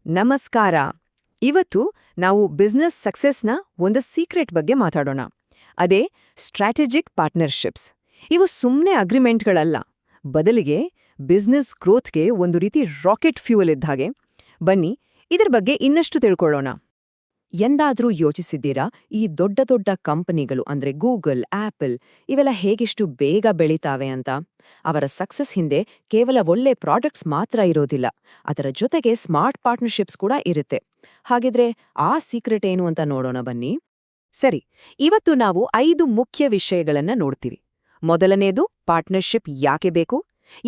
ನಮಸ್ಕಾರ. ಇವತ್ತು ನಾವು ಬಿಸ್ನೆಸ್ ಸಕ್ಸಸ್ನ ಒಂದು ಸೀಕ್ರೆಟ್ ಬಗ್ಗೆ ಮಾತಾಡೋಣ. ಅದೇ ಸ್ಟ್ರಾಟಜಿಕ್ ಪಾರ್ಟ್ನರ್ಶಿಪ್ಸ್. ಇವು ಸುಮ್ಮನೆ ಅಗ್ರಿಮೆಂಟ್ಗಳಲ್ಲ, ಬದಲಿಗೆ ಬಿಸ್ನೆಸ್ ಗ್ರೋತ್ಗೆ ಒಂದು ರೀತಿ ರಾಕೆಟ್ ಫ್ಯೂಯಲ್ ಇದ್ದ ಹಾಗೆ. ಬನ್ನಿ ಇದರ ಬಗ್ಗೆ ಇನ್ನಷ್ಟು ತಿಳ್ಕೊಳ್ಳೋಣ. ಎಂದಾದ್ರೂ ಯೋಚಿಸಿದ್ದೀರಾ, ಈ ದೊಡ್ಡ ದೊಡ್ಡ ಕಂಪನಿಗಳು ಅಂದ್ರೆ ಗೂಗಲ್, ಆಪಲ್ ಇವೆಲ್ಲ ಹೇಗೆಷ್ಟು ಬೇಗ ಬೆಳೀತಾವೆ ಅಂತ? ಅವರ ಸಕ್ಸಸ್ ಹಿಂದೆ ಕೇವಲ ಒಳ್ಳೆ ಪ್ರಾಡಕ್ಟ್ಸ್ ಮಾತ್ರ ಇರೋದಿಲ್ಲ, ಅದರ ಜೊತೆಗೆ ಸ್ಮಾರ್ಟ್ ಪಾರ್ಟ್ನರ್ಶಿಪ್ಸ್ ಕೂಡ ಇರುತ್ತೆ. ಹಾಗಿದ್ರೆ ಆ ಸೀಕ್ರೆಟ್ ಏನು ಅಂತ ನೋಡೋಣ ಬನ್ನಿ. ಸರಿ, ಇವತ್ತು ನಾವು 5 ಮುಖ್ಯ ವಿಷಯಗಳನ್ನ ನೋಡ್ತೀವಿ. ಮೊದಲನೇದು, ಪಾರ್ಟ್ನರ್ಶಿಪ್ ಯಾಕೆ ಬೇಕು.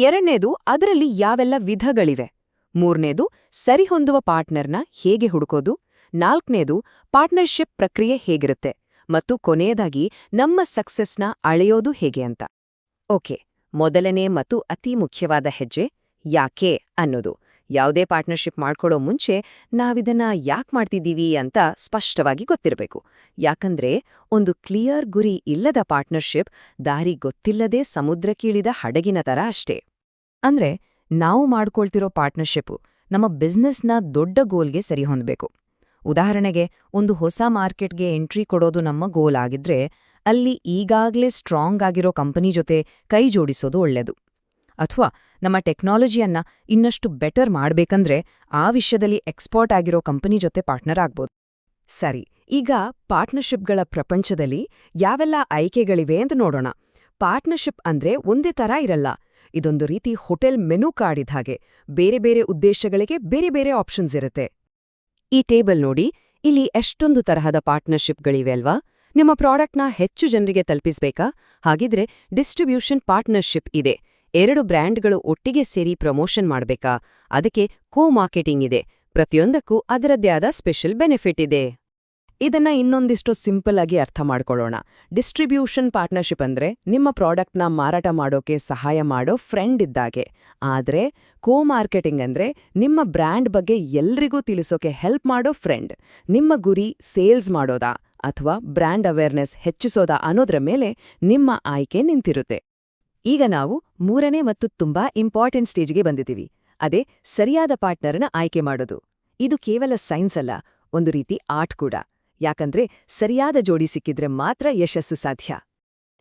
ಎರಡನೇದು, ಅದರಲ್ಲಿ ಯಾವೆಲ್ಲ ವಿಧಗಳಿವೆ. ಮೂರನೇದು, ಸರಿಹೊಂದುವ ಪಾರ್ಟ್ನರ್ನ ಹೇಗೆ ಹುಡುಕೋದು. ನಾಲ್ಕನೇದು, ಪಾರ್ಟ್ನರ್ಶಿಪ್ ಪ್ರಕ್ರಿಯೆ ಹೇಗಿರುತ್ತೆ. ಮತ್ತು ಕೊನೆಯದಾಗಿ, ನಮ್ಮ ಸಕ್ಸಸ್ನ ಅಳೆಯೋದು ಹೇಗೆ ಅಂತ. ಓಕೆ, ಮೊದಲನೇ ಮತ್ತು ಅತಿ ಮುಖ್ಯವಾದ ಹೆಜ್ಜೆ ಯಾಕೆ ಅನ್ನೋದು. ಯಾವುದೇ ಪಾರ್ಟ್ನರ್ಶಿಪ್ ಮಾಡ್ಕೊಳ್ಳೋ ಮುಂಚೆ ನಾವಿದನ್ನ ಯಾಕೆ ಮಾಡ್ತಿದ್ದೀವಿ ಅಂತ ಸ್ಪಷ್ಟವಾಗಿ ಗೊತ್ತಿರಬೇಕು. ಯಾಕಂದ್ರೆ ಒಂದು ಕ್ಲಿಯರ್ ಗುರಿ ಇಲ್ಲದ ಪಾರ್ಟ್ನರ್ಶಿಪ್ ದಾರಿ ಗೊತ್ತಿಲ್ಲದೆ ಸಮುದ್ರಕ್ಕೀಳಿದ ಹಡಗಿನ ತರ ಅಷ್ಟೇ. ಅಂದ್ರೆ ನಾವು ಮಾಡ್ಕೊಳ್ತಿರೋ ಪಾರ್ಟ್ನರ್ಶಿಪ್ಪು ನಮ್ಮ ಬಿಸ್ನೆಸ್ನ ದೊಡ್ಡ ಗೋಲ್ಗೆ ಸರಿ ಹೊಂದಬೇಕು. ಉದಾಹರಣೆಗೆ, ಒಂದು ಹೊಸ ಮಾರ್ಕೆಟ್ಗೆ ಎಂಟ್ರಿ ಕೊಡೋದು ನಮ್ಮ ಗೋಲ್ ಆಗಿದ್ರೆ, ಅಲ್ಲಿ ಈಗಾಗಲೇ ಸ್ಟ್ರಾಂಗ್ ಆಗಿರೋ ಕಂಪನಿ ಜೊತೆ ಕೈ ಜೋಡಿಸೋದು ಒಳ್ಳೆಯದು. ಅಥವಾ ನಮ್ಮ ಟೆಕ್ನಾಲಜಿಯನ್ನ ಇನ್ನಷ್ಟು ಬೆಟರ್ ಮಾಡ್ಬೇಕಂದ್ರೆ ಆ ವಿಷಯದಲ್ಲಿ ಎಕ್ಸ್ಪರ್ಟ್ ಆಗಿರೋ ಕಂಪನಿ ಜೊತೆ ಪಾರ್ಟ್ನರ್ ಆಗ್ಬೋದು. ಸರಿ, ಈಗ ಪಾರ್ಟ್ನರ್ಶಿಪ್ಗಳ ಪ್ರಪಂಚದಲ್ಲಿ ಯಾವೆಲ್ಲ ಆಯ್ಕೆಗಳಿವೆ ಅಂತ ನೋಡೋಣ. ಪಾರ್ಟ್ನರ್ಶಿಪ್ ಅಂದ್ರೆ ಒಂದೇ ತರ ಇರಲ್ಲ. ಇದೊಂದು ರೀತಿ ಹೋಟೆಲ್ ಮೆನು ಕಾರ್ಡ್ ಇದ್ದ ಹಾಗೆ. ಬೇರೆ ಬೇರೆ ಉದ್ದೇಶಗಳಿಗೆ ಬೇರೆ ಬೇರೆ ಆಪ್ಷನ್ಸ್ ಇರುತ್ತೆ. ಈ ಟೇಬಲ್ ನೋಡಿ, ಇಲ್ಲಿ ಎಷ್ಟೊಂದು ತರಹದ ಪಾರ್ಟ್ನರ್ಶಿಪ್ಗಳಿವೆ ಅಲ್ವಾ. ನಿಮ್ಮ ಪ್ರಾಡಕ್ಟ್ನ ಹೆಚ್ಚು ಜನರಿಗೆ ತಲುಪಿಸ್ಬೇಕಾ? ಹಾಗಿದ್ರೆ ಡಿಸ್ಟ್ರಿಬ್ಯೂಷನ್ ಪಾರ್ಟ್ನರ್ಶಿಪ್ ಇದೆ. 2 ಬ್ರ್ಯಾಂಡ್ಗಳು ಒಟ್ಟಿಗೆ ಸೇರಿ ಪ್ರಮೋಷನ್ ಮಾಡಬೇಕಾ? ಅದಕ್ಕೆ ಕೋ ಮಾರ್ಕೆಟಿಂಗ್ ಇದೆ. ಪ್ರತಿಯೊಂದಕ್ಕೂ ಅದರದ್ದೇ ಆದ ಸ್ಪೆಷಲ್ ಬೆನಿಫಿಟ್ ಇದೆ. ಇದನ್ನ ಇನ್ನೊಂದಿಷ್ಟು ಸಿಂಪಲ್ ಆಗಿ ಅರ್ಥ ಮಾಡ್ಕೊಳ್ಳೋಣ. ಡಿಸ್ಟ್ರಿಬ್ಯೂಷನ್ ಪಾರ್ಟ್ನರ್ಶಿಪ್ ಅಂದ್ರೆ ನಿಮ್ಮ ಪ್ರಾಡಕ್ಟ್ನ ಮಾರಾಟ ಮಾಡೋಕೆ ಸಹಾಯ ಮಾಡೋ ಫ್ರೆಂಡ್ ಇದ್ದಾಗೆ. ಆದ್ರೆ ಕೋ ಮಾರ್ಕೆಟಿಂಗ್ ಅಂದ್ರೆ ನಿಮ್ಮ ಬ್ರ್ಯಾಂಡ್ ಬಗ್ಗೆ ಎಲ್ರಿಗೂ ತಿಳಿಸೋಕೆ ಹೆಲ್ಪ್ ಮಾಡೋ ಫ್ರೆಂಡ್. ನಿಮ್ಮ ಗುರಿ ಸೇಲ್ಸ್ ಮಾಡೋದಾ ಅಥವಾ ಬ್ರ್ಯಾಂಡ್ ಅವೇರ್ನೆಸ್ ಹೆಚ್ಚಿಸೋದಾ ಅನ್ನೋದ್ರ ಮೇಲೆ ನಿಮ್ಮ ಆಯ್ಕೆ ನಿಂತಿರುತ್ತೆ. ಈಗ ನಾವು 3ನೇ ಮತ್ತು ತುಂಬಾ ಇಂಪಾರ್ಟೆಂಟ್ ಸ್ಟೇಜ್ಗೆ ಬಂದಿದ್ದೀವಿ. ಅದೇ ಸರಿಯಾದ ಪಾರ್ಟ್ನರ್ನ ಆಯ್ಕೆ ಮಾಡೋದು. ಇದು ಕೇವಲ ಸೈನ್ಸ್ ಅಲ್ಲ, ಒಂದು ರೀತಿ ಆರ್ಟ್ ಕೂಡ. ಯಾಕಂದ್ರೆ ಸರಿಯಾದ ಜೋಡಿ ಸಿಕ್ಕಿದ್ರೆ ಮಾತ್ರ ಯಶಸ್ಸು ಸಾಧ್ಯ.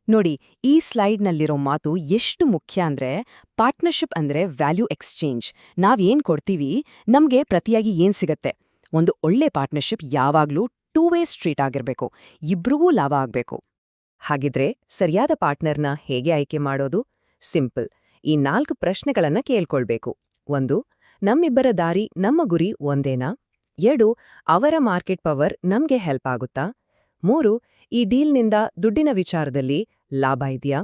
ನೋಡಿ, ಈ ಸ್ಲೈಡ್ನಲ್ಲಿರೋ ಮಾತು ಎಷ್ಟು ಮುಖ್ಯ ಅಂದ್ರೆ, ಪಾರ್ಟ್ನರ್ಶಿಪ್ ಅಂದ್ರೆ ವ್ಯಾಲ್ಯೂ ಎಕ್ಸ್ಚೇಂಜ್. ನಾವೇನ್ ಕೊಡ್ತೀವಿ, ನಮ್ಗೆ ಪ್ರತಿಯಾಗಿ ಏನ್ ಸಿಗತ್ತೆ. ಒಂದು ಒಳ್ಳೆ ಪಾರ್ಟ್ನರ್ಶಿಪ್ ಯಾವಾಗ್ಲೂ 2 ವೇ ಸ್ಟ್ರೀಟ್ ಆಗಿರ್ಬೇಕು, ಇಬ್ರಿಗೂ ಲಾಭ ಆಗ್ಬೇಕು. ಹಾಗಿದ್ರೆ ಸರಿಯಾದ ಪಾರ್ಟ್ನರ್ನ ಹೇಗೆ ಆಯ್ಕೆ ಮಾಡೋದು? ಸಿಂಪಲ್. ಈ 4 ಪ್ರಶ್ನೆಗಳನ್ನ ಕೇಳ್ಕೊಳ್ಬೇಕು. 1, ನಮ್ಮಿಬ್ಬರ ದಾರಿ, ನಮ್ಮ ಗುರಿ ಒಂದೇನಾ? 2, ಅವರ ಮಾರ್ಕೆಟ್ ಪವರ್ ನಮ್ಗೆ ಹೆಲ್ಪ್ ಆಗುತ್ತಾ? 3, ಈ ಡೀಲ್ನಿಂದ ದುಡ್ಡಿನ ವಿಚಾರದಲ್ಲಿ ಲಾಭ ಇದೆಯಾ?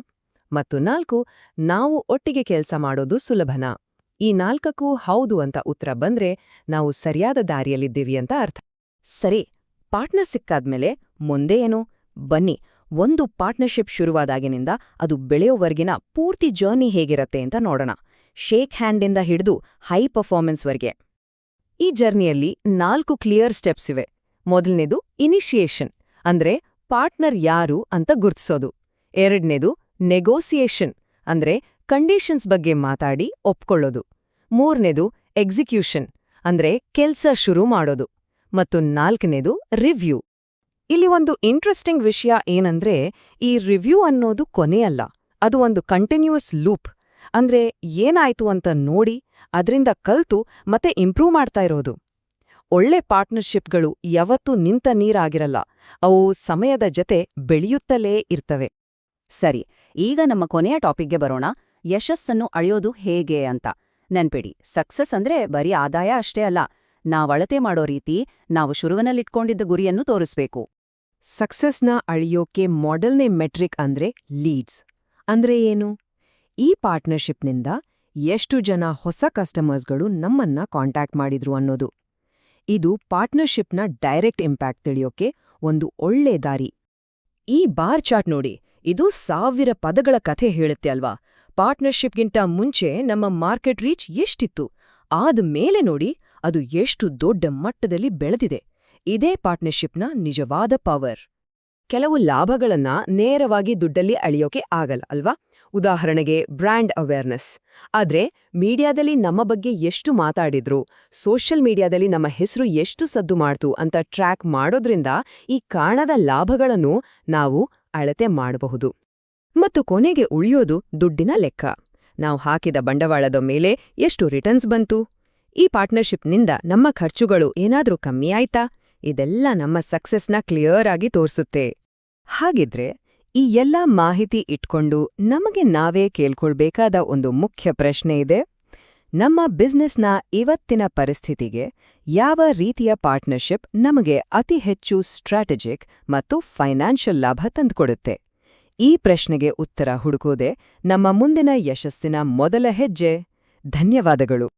ಮತ್ತು 4, ನಾವು ಒಟ್ಟಿಗೆ ಕೆಲಸ ಮಾಡೋದು ಸುಲಭನಾ? ಈ 4ಕ್ಕೂ ಹೌದು ಅಂತ ಉತ್ತರ ಬಂದ್ರೆ ನಾವು ಸರಿಯಾದ ದಾರಿಯಲ್ಲಿದ್ದೀವಿ ಅಂತ ಅರ್ಥ. ಸರಿ, ಪಾರ್ಟ್ನರ್ ಸಿಕ್ಕಾದ್ಮೇಲೆ ಮುಂದೆ ಏನು? ಬನ್ನಿ, ಒಂದು ಪಾರ್ಟ್ನರ್ಶಿಪ್ ಶುರುವಾದಾಗಿನಿಂದ ಅದು ಬೆಳೆಯೋವರೆಗಿನ ಪೂರ್ತಿ ಜರ್ನಿ ಹೇಗಿರತ್ತೆ ಅಂತ ನೋಡೋಣ. ಶೇಕ್ ಹ್ಯಾಂಡಿಂದ ಹಿಡಿದು ಹೈ ಪರ್ಫಾರ್ಮೆನ್ಸ್ವರೆಗೆ. ಈ ಜರ್ನಿಯಲ್ಲಿ 4 ಕ್ಲಿಯರ್ ಸ್ಟೆಪ್ಸ್ ಇವೆ. ಮೊದಲನೇದು ಇನಿಷಿಯೇಷನ್, ಅಂದ್ರೆ ಪಾರ್ಟ್ನರ್ ಯಾರು ಅಂತ ಗುರ್ತಿಸೋದು. ಎರಡನೇದು ನೆಗೋಸಿಯೇಷನ್, ಅಂದ್ರೆ ಕಂಡೀಷನ್ಸ್ ಬಗ್ಗೆ ಮಾತಾಡಿ ಒಪ್ಕೊಳ್ಳೋದು. ಮೂರನೇದು ಎಕ್ಸಿಕ್ಯೂಷನ್, ಅಂದ್ರೆ ಕೆಲ್ಸ ಶುರು ಮಾಡೋದು. ಮತ್ತು 4ನೇದು ರಿವ್ಯೂ. ಇಲ್ಲಿ ಒಂದು ಇಂಟ್ರೆಸ್ಟಿಂಗ್ ವಿಷಯ ಏನಂದ್ರೆ, ಈ ರಿವ್ಯೂ ಅನ್ನೋದು ಕೊನೆಯಲ್ಲ, ಅದು ಒಂದು ಕಂಟಿನ್ಯೂಯಸ್ ಲೂಪ್. ಅಂದ್ರೆ ಏನಾಯ್ತು ಅಂತ ನೋಡಿ ಅದ್ರಿಂದ ಕಲ್ತು ಮತ್ತೆ ಇಂಪ್ರೂವ್ ಮಾಡ್ತಾ ಇರೋದು. ಒಳ್ಳೆ ಪಾರ್ಟ್ನರ್ಶಿಪ್ಗಳು ಯಾವತ್ತೂ ನಿಂತ ನೀರಾಗಿರಲ್ಲ, ಅವು ಸಮಯದ ಜೊತೆ ಬೆಳೆಯುತ್ತಲೇ ಇರ್ತವೆ. ಸರಿ, ಈಗ ನಮ್ಮ ಕೊನೆಯ ಟಾಪಿಕ್ಗೆ ಬರೋಣ. ಯಶಸ್ಸನ್ನು ಅಳೆಯೋದು ಹೇಗೆ ಅಂತ. ನೆನ್ಪಿಡಿ, ಸಕ್ಸಸ್ ಅಂದ್ರೆ ಬರೀ ಆದಾಯ ಅಷ್ಟೇ ಅಲ್ಲ, ನಾವಳತೆ ಮಾಡೋ ರೀತಿ, ನಾವು ಶುರುವಿನಲ್ಲಿಟ್ಕೊಂಡಿದ್ದ ಗುರಿಯನ್ನು ತೋರಿಸ್ಬೇಕು. ಸಕ್ಸಸ್ನ ಅಳಿಯೋಕೆ ಮಾಡೆಲ್ನೇ ಮೆಟ್ರಿಕ್ ಅಂದ್ರೆ ಲೀಡ್ಸ್. ಅಂದ್ರೆ ಏನು? ಈ ಪಾರ್ಟ್ನರ್ಶಿಪ್ನಿಂದ ಎಷ್ಟು ಜನ ಹೊಸ ಕಸ್ಟಮರ್ಸ್ಗಳು ನಮ್ಮನ್ನ ಕಾಂಟ್ಯಾಕ್ಟ್ ಮಾಡಿದ್ರು ಅನ್ನೋದು. ಇದು ಪಾರ್ಟ್ನರ್ಶಿಪ್ನ ಡೈರೆಕ್ಟ್ ಇಂಪ್ಯಾಕ್ಟ್ ತಿಳಿಯೋಕೆ ಒಂದು ಒಳ್ಳೆ ದಾರಿ. ಈ ಬಾರ್ ಚಾರ್ಟ್ ನೋಡಿ, ಇದು 1000 ಪದಗಳ ಕಥೆ ಹೇಳುತ್ತೆ ಅಲ್ವಾ. ಪಾರ್ಟ್ನರ್ಶಿಪ್ಗಿಂತ ಮುಂಚೆ ನಮ್ಮ ಮಾರ್ಕೆಟ್ ರೀಚ್ ಎಷ್ಟಿತ್ತು, ಆದ್ಮೇಲೆ ನೋಡಿ ಅದು ಎಷ್ಟು ದೊಡ್ಡ ಮಟ್ಟದಲ್ಲಿ ಬೆಳೆದಿದೆ. ಇದೇ ಪಾರ್ಟ್ನರ್ಶಿಪ್ನ ನಿಜವಾದ ಪವರ್. ಕೆಲವು ಲಾಭಗಳನ್ನ ನೇರವಾಗಿ ದುಡ್ಡಲ್ಲಿ ಅಳಿಯೋಕೆ ಆಗಲ್ಲ ಅಲ್ವಾ. ಉದಾಹರಣೆಗೆ ಬ್ರ್ಯಾಂಡ್ ಅವೇರ್ನೆಸ್. ಆದ್ರೆ ಮೀಡಿಯಾದಲ್ಲಿ ನಮ್ಮ ಬಗ್ಗೆ ಎಷ್ಟು ಮಾತಾಡಿದ್ರು, ಸೋಷಿಯಲ್ ಮೀಡಿಯಾದಲ್ಲಿ ನಮ್ಮ ಹೆಸರು ಎಷ್ಟು ಸದ್ದು ಮಾಡ್ತು ಅಂತ ಟ್ರ್ಯಾಕ್ ಮಾಡೋದ್ರಿಂದ ಈ ಕಾಣದ ಲಾಭಗಳನ್ನು ನಾವು ಅಳತೆ ಮಾಡಬಹುದು. ಮತ್ತು ಕೊನೆಗೆ ಉಳಿಯೋದು ದುಡ್ಡಿನ ಲೆಕ್ಕ. ನಾವು ಹಾಕಿದ ಬಂಡವಾಳದ ಮೇಲೆ ಎಷ್ಟು ರಿಟರ್ನ್ಸ್ ಬಂತು? ಈ ಪಾರ್ಟ್ನರ್ಶಿಪ್ನಿಂದ ನಮ್ಮ ಖರ್ಚುಗಳು ಏನಾದ್ರೂ ಕಮ್ಮಿಯಾಯ್ತಾ? ಇದೆಲ್ಲ ನಮ್ಮ ಸಕ್ಸಸ್ನ ಕ್ಲಿಯರ್ ಆಗಿ ತೋರಿಸುತ್ತೆ. ಹಾಗಿದ್ರೆ ಈ ಎಲ್ಲ ಮಾಹಿತಿ ಇಟ್ಕೊಂಡು ನಮಗೆ ನಾವೇ ಕೇಳ್ಕೊಳ್ಬೇಕಾದ ಒಂದು ಮುಖ್ಯ ಪ್ರಶ್ನೆ ಇದೆ. ನಮ್ಮ ಬಿಸ್ನೆಸ್ನ ಇವತ್ತಿನ ಪರಿಸ್ಥಿತಿಗೆ ಯಾವ ರೀತಿಯ ಪಾರ್ಟ್ನರ್ಶಿಪ್ ನಮಗೆ ಅತಿ ಹೆಚ್ಚು ಸ್ಟ್ರಾಟಜಿಕ್ ಮತ್ತು ಫೈನಾನ್ಷಿಯಲ್ ಲಾಭ ತಂದುಕೊಡುತ್ತೆ? ಈ ಪ್ರಶ್ನೆಗೆ ಉತ್ತರ ಹುಡುಕೋದೆ ನಮ್ಮ ಮುಂದಿನ ಯಶಸ್ಸಿನ ಮೊದಲ ಹೆಜ್ಜೆ. ಧನ್ಯವಾದಗಳು.